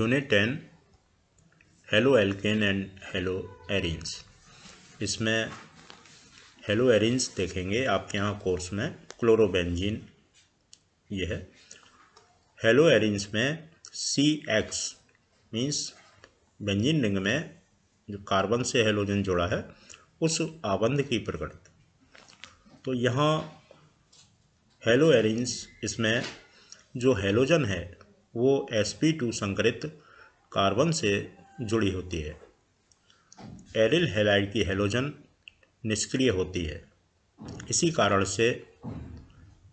Unit 10 halo alkane and hello arenes. इसमें hello arenes देखेंगे आपके यहाँ कोर्स में। क्लोरोबेंजीन ये है। हेलो एरिन्स में CX मीन्स बेंजीन रिंग में जो कार्बन से हेलोजन जुड़ा है उस आबंध की प्रकृति। तो यहाँ हेलो एरिन्स इसमें जो हेलोजन है वो sp2 संकरित कार्बन से जुड़ी होती है। एरिल हैलाइड की हेलोजन निष्क्रिय होती है, इसी कारण से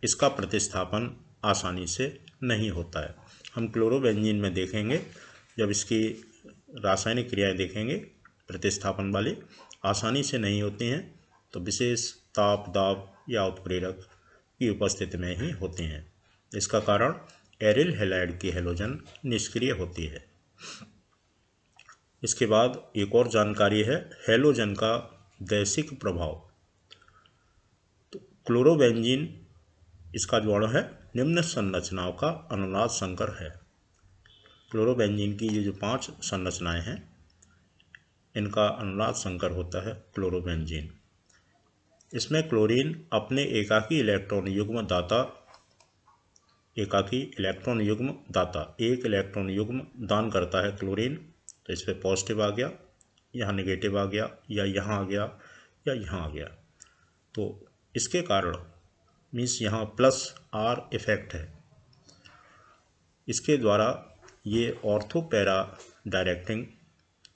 इसका प्रतिस्थापन आसानी से नहीं होता है। हम क्लोरोबेंजीन में देखेंगे, जब इसकी रासायनिक क्रियाएं देखेंगे प्रतिस्थापन वाली आसानी से नहीं होती हैं, तो विशेष ताप दाब या उत्प्रेरक की उपस्थिति में ही होती हैं। इसका कारण एरिल हैलाइड की हेलोजन निष्क्रिय होती है। इसके बाद एक और जानकारी है हेलोजन का दैशिक प्रभाव। तो क्लोरोबेंजीन इसका जो अणु है निम्न संरचनाओं का अनुनाद संकर है। क्लोरोबेंजीन की ये जो 5 संरचनाएं हैं इनका अनुनाद संकर होता है क्लोरोबेंजीन। इसमें क्लोरीन अपने एकाकी इलेक्ट्रॉन युग्म दाता एक इलेक्ट्रॉन युग्म दान करता है क्लोरीन। तो इस पर पॉजिटिव आ गया, यहाँ नेगेटिव आ गया, या यहाँ आ गया, या यहाँ आ गया। तो इसके कारण मीन्स यहाँ +R इफेक्ट है। इसके द्वारा ये ऑर्थो पैरा डायरेक्टिंग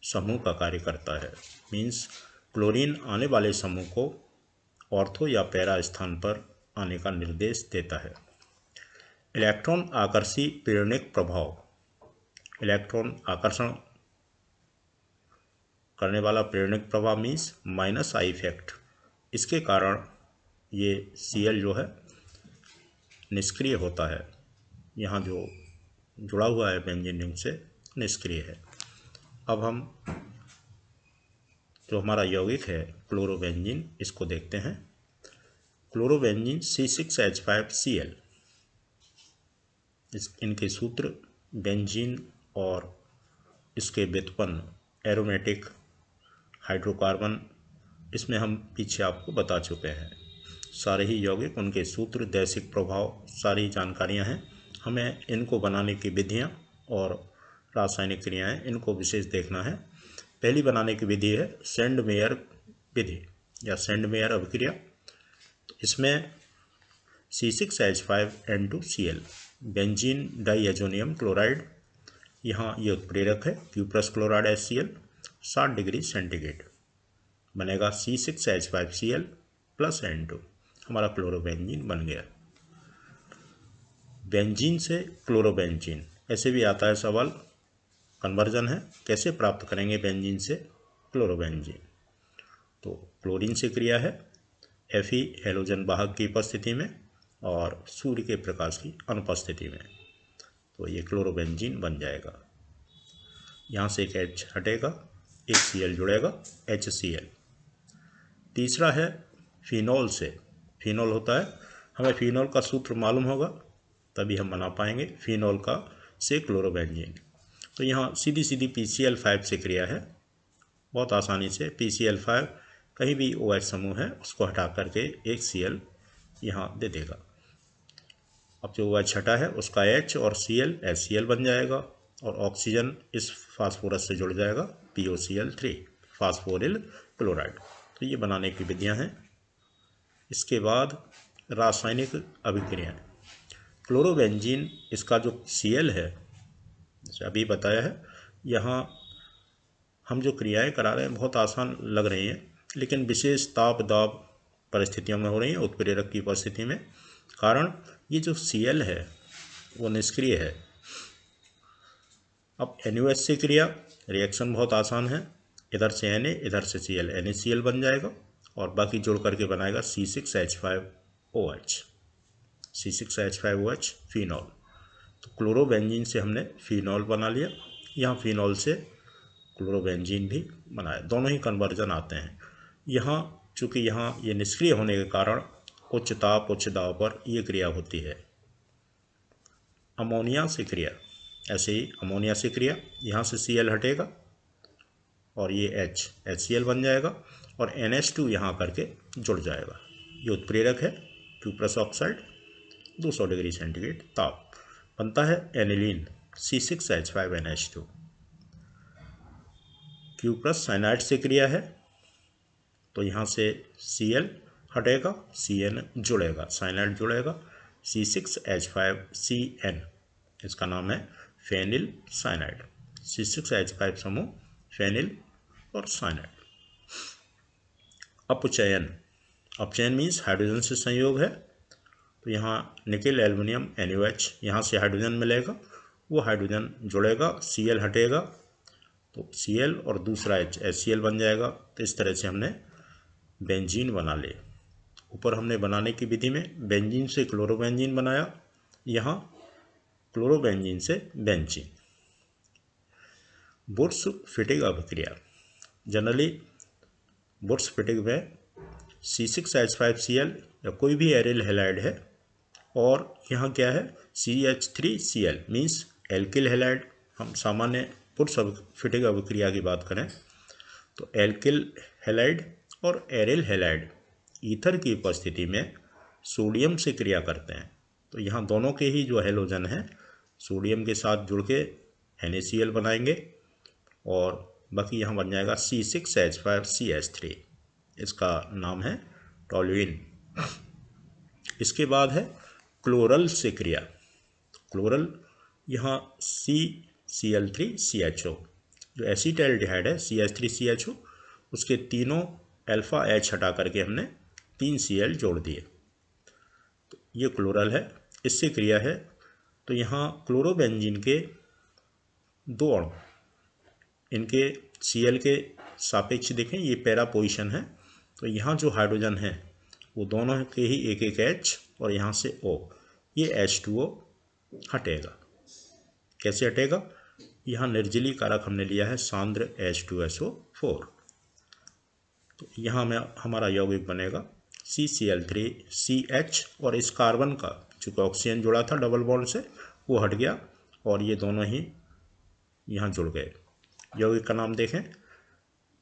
समूह का कार्य करता है। मीन्स क्लोरीन आने वाले समूह को ऑर्थो या पैरा स्थान पर आने का निर्देश देता है। इलेक्ट्रॉन आकर्षी प्रेरणिक प्रभाव। इलेक्ट्रॉन आकर्षण करने वाला प्रेरणिक प्रभाव मीन्स -I इफेक्ट। इसके कारण ये Cl जो है निष्क्रिय होता है, यहाँ जो जुड़ा हुआ है बेंजीन रिंग से निष्क्रिय है। अब हम जो हमारा यौगिक है क्लोरोबेंजीन इसको देखते हैं। Chlorobenzene C6H5Cl। इनके सूत्र बेंजीन और इसके व्युत्पन्न एरोमेटिक हाइड्रोकार्बन इसमें हम पीछे आपको बता चुके हैं। सारे ही यौगिक, उनके सूत्र, दैशिक प्रभाव, सारी जानकारियां हैं। हमें इनको बनाने की विधियां और रासायनिक क्रियाएं इनको विशेष देखना है। पहली बनाने की विधि है सेंडमेयर विधि या सेंडमेयर अभिक्रिया। तो इसमें C6H5N2Cl बेंजीन डाइएजोनियम क्लोराइड, यहाँ ये उत्प्रेरक है cuprous chloride HCl 60 degree centigrade बनेगा C6H5Cl + N2। हमारा क्लोरोबेंजीन बन गया। बेंजीन से क्लोरोबेंजीन ऐसे भी आता है सवाल, कन्वर्जन है कैसे प्राप्त करेंगे बेंजीन से क्लोरोबेंजीन। तो क्लोरीन से क्रिया है Fe हेलोजन वाहक की उपस्थिति में और सूर्य के प्रकाश की अनुपस्थिति में, तो ये क्लोरोबेंजीन बन जाएगा। यहाँ से एक H हटेगा, एक Cl जुड़ेगा HCl। तीसरा है फिनॉल से। फिनॉल होता है, हमें फिनॉल का सूत्र मालूम होगा तभी हम बना पाएंगे फिनॉल का से क्लोरोबेंजीन। तो यहाँ सीधी सीधी PCl5 से क्रिया है, बहुत आसानी से। PCl5 कहीं भी OH समूह है उसको हटा करके एक Cl यहाँ दे देगा। अब जो OH हटा है उसका H और Cl HCl बन जाएगा और ऑक्सीजन इस फास्फोरस से जुड़ जाएगा POCl3 फास्फोरिल क्लोराइड। तो ये बनाने की विधियां हैं। इसके बाद रासायनिक अभिक्रियाएं। क्लोरोबेंजीन इसका जो Cl है जैसे अभी बताया है, यहाँ हम जो क्रियाएं करा रहे हैं बहुत आसान लग रही हैं, लेकिन विशेष ताप दाब परिस्थितियों में हो रही हैं उत्प्रेरक की उपस्थिति में। कारण ये जो Cl है वो निष्क्रिय है। अब NaOH से क्रिया, रिएक्शन बहुत आसान है। इधर से Na इधर से Cl NaCl बन जाएगा और बाकी जोड़ करके बनाएगा C6H5OH। C6H5OH phenol. तो क्लोरोबेंजीन से हमने फिनॉल बना लिया, यहाँ फिनॉल से क्लोरोबेंजीन भी बनाया। दोनों ही कन्वर्जन आते हैं। यहाँ चूँकि यहाँ ये निष्क्रिय होने के कारण उच्च ताप उच्च दाब पर ये क्रिया होती है। अमोनिया से क्रिया। ऐसे ही अमोनिया से क्रिया, यहाँ से Cl हटेगा और ये HCl बन जाएगा और NH2 यहाँ करके जुड़ जाएगा। ये उत्प्रेरक है क्यूप्रस ऑक्साइड, 200 डिग्री सेंटीग्रेड ताप बनता है एनिलीन C6H5NH2। क्यूप्रस साइनाइड से क्रिया है तो यहाँ से Cl हटेगा, Cn जुड़ेगा, साइनाइड जुड़ेगा, C6H5CN, इसका नाम है फेनिल साइनाइड। C6H5 समूह फेनिल और साइनाइड। अपचयन, अपचयन मीन्स हाइड्रोजन से संयोग है, तो यहाँ निकेल एल्युमिनियम NaOH, यहाँ से हाइड्रोजन मिलेगा, वो हाइड्रोजन जुड़ेगा, Cl हटेगा तो Cl और दूसरा H HCl बन जाएगा। तो इस तरह से हमने बेंजीन बना ले। ऊपर हमने बनाने की विधि में बेंजीन से क्लोरोबेंजीन बनाया, यहाँ क्लोरोबेंजीन से बेंजीन। बुर्स फिटिग अभिक्रिया, जनरली बुर्स फिटिग में C6H5Cl या कोई भी एरिल हैलाइड है और यहाँ क्या है CH3Cl मीन्स एल्किल हैलाइड। हम सामान्य बुर्स फिटिग अभिक्रिया की बात करें तो एल्किल हैलाइड और एरिल हैलाइड ईथर की उपस्थिति में सोडियम से क्रिया करते हैं। तो यहाँ दोनों के ही जो हैलोजन हैं सोडियम के साथ जुड़ के NaCl बनाएंगे और बाकी यहाँ बन जाएगा C6H5CH3, इसका नाम है टॉल्यूइन। इसके बाद है क्लोरल से क्रिया। क्लोरल यहाँ CCl3CHO, जो एसीटैल्डिहाइड है CH3CHO, उसके तीनों अल्फा H हटा करके हमने 3 Cl जोड़ दिए, तो ये क्लोरल है, इससे क्रिया है। तो यहाँ क्लोरोबेंजीन के 2 अणु, इनके Cl के सापेक्ष देखें, ये पैरा पोजीशन है, तो यहाँ जो हाइड्रोजन है वो दोनों के ही एक एक H और यहाँ से O, ये H2O हटेगा। कैसे हटेगा, यहाँ निर्जलीय कारक हमने लिया है सांद्र H2SO4, तो यहाँ में हमारा यौगिक बनेगा CCl3CH और इस कार्बन का जो ऑक्सीजन जुड़ा था डबल बॉन्ड से वो हट गया और ये दोनों ही यहाँ जुड़ गए। यौगिक का नाम देखें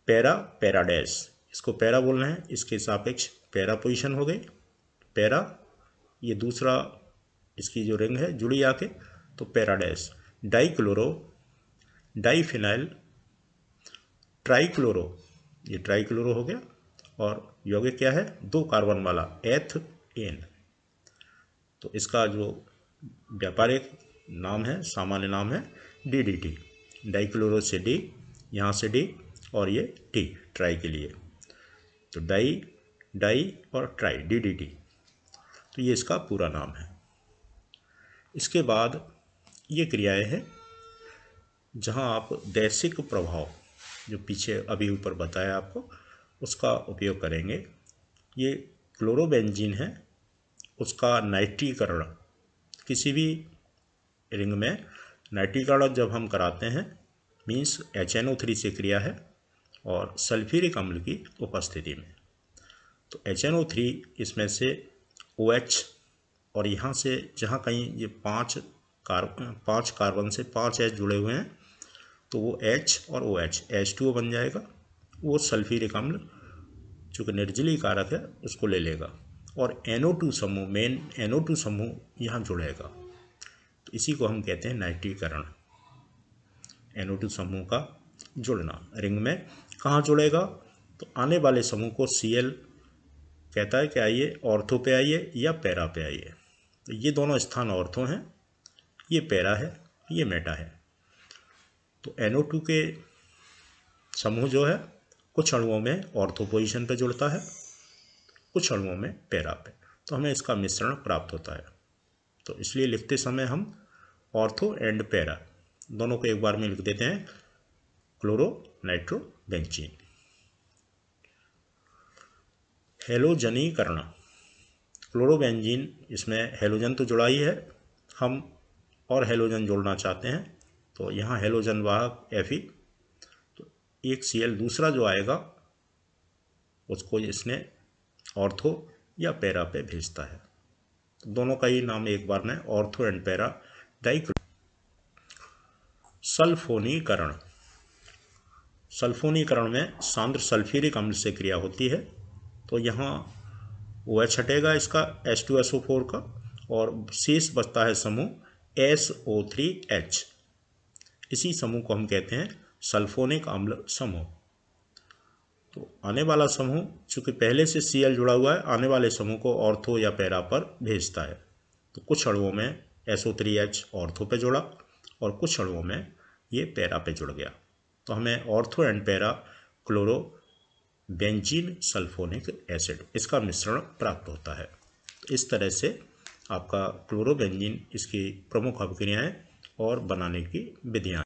पैराडैश, इसको पैरा बोल रहे हैं, इसके सापेक्ष पैरा पोजीशन हो गई, पैरा, ये दूसरा इसकी जो रिंग है जुड़ी आके, तो पैराडैश। डाइक्लोरो, डाइफिनाइल, ट्राइक्लोरो, ये ट्राइक्लोरो हो गया और यौगिक क्या है 2 कार्बन वाला एथेन। तो इसका जो व्यापारिक नाम है, सामान्य नाम है DDT, डाइक्लोरो से D, यहाँ से D और ये T ट्राई के लिए, तो डाई और ट्राई DDT, तो ये इसका पूरा नाम है। इसके बाद ये क्रियाएं हैं जहाँ आप दैसिक प्रभाव जो पीछे अभी ऊपर बताया आपको उसका उपयोग करेंगे। ये क्लोरोबेंजीन है, उसका नाइट्रीकरण, किसी भी रिंग में नाइट्रीकरण जब हम कराते हैं मीन्स HNO3 से क्रिया है और सल्फ्यूरिक अम्ल की उपस्थिति में, तो HNO3 इसमें से OH और यहाँ से जहाँ कहीं ये 5 कार्बन से 5 H जुड़े हुए हैं तो वो H और OH H2O बन जाएगा, वो सल्फ्यूरिक अम्ल चूँकि निर्जलीय कारक है उसको ले लेगा और NO2 समूह, मेन NO2 समूह यहाँ जुड़ेगा, तो इसी को हम कहते हैं नाइट्रीकरण। NO2 समूह का जुड़ना रिंग में कहाँ जुड़ेगा, तो आने वाले समूह को Cl कहता है कि आइए ऑर्थो पे आइए या पैरा पे आइए, तो ये दोनों स्थान ऑर्थो हैं, ये पैरा है, ये मेटा है। तो NO2 के समूह जो है कुछ अणुओं में ऑर्थो पोजीशन पे जुड़ता है, कुछ अणुओं में पैरा पे, तो हमें इसका मिश्रण प्राप्त होता है। तो इसलिए लिखते समय हम ऑर्थो एंड पैरा दोनों को एक बार में लिख देते हैं, क्लोरो नाइट्रो बेंजीन। हेलोजनीकरण, क्लोरोबेंजीन इसमें हेलोजन तो जुड़ा ही है, हम और हेलोजन जोड़ना चाहते हैं, तो यहाँ हेलोजन वाहक Fe, तो एक Cl दूसरा जो आएगा उसको इसने ऑर्थो या पैरा पे भेजता है, तो दोनों का ही नाम एक बार में ऑर्थो एंड पैरा डाइक्लोरो। सल्फोनीकरण। सल्फोनीकरण में सांद्र सल्फ्यूरिक अम्ल से क्रिया होती है, तो यहाँ OH हटेगा इसका H2SO4 का, और शेष बचता है समूह SO3H। इसी समूह को हम कहते हैं सल्फोनिक अम्ल समूह। तो आने वाला समूह चूँकि पहले से Cl जुड़ा हुआ है, आने वाले समूह को ऑर्थो या पैरा पर भेजता है। तो कुछ अणुओं में SO3H ऑर्थो पे जुड़ा और कुछ अणुओं में ये पैरा पे जुड़ गया, तो हमें ortho and para chloro benzene sulphonic acid इसका मिश्रण प्राप्त होता है। तो इस तरह से आपका क्लोरोबेंजीन इसकी प्रमुख अभिक्रियाएं और बनाने की विधियां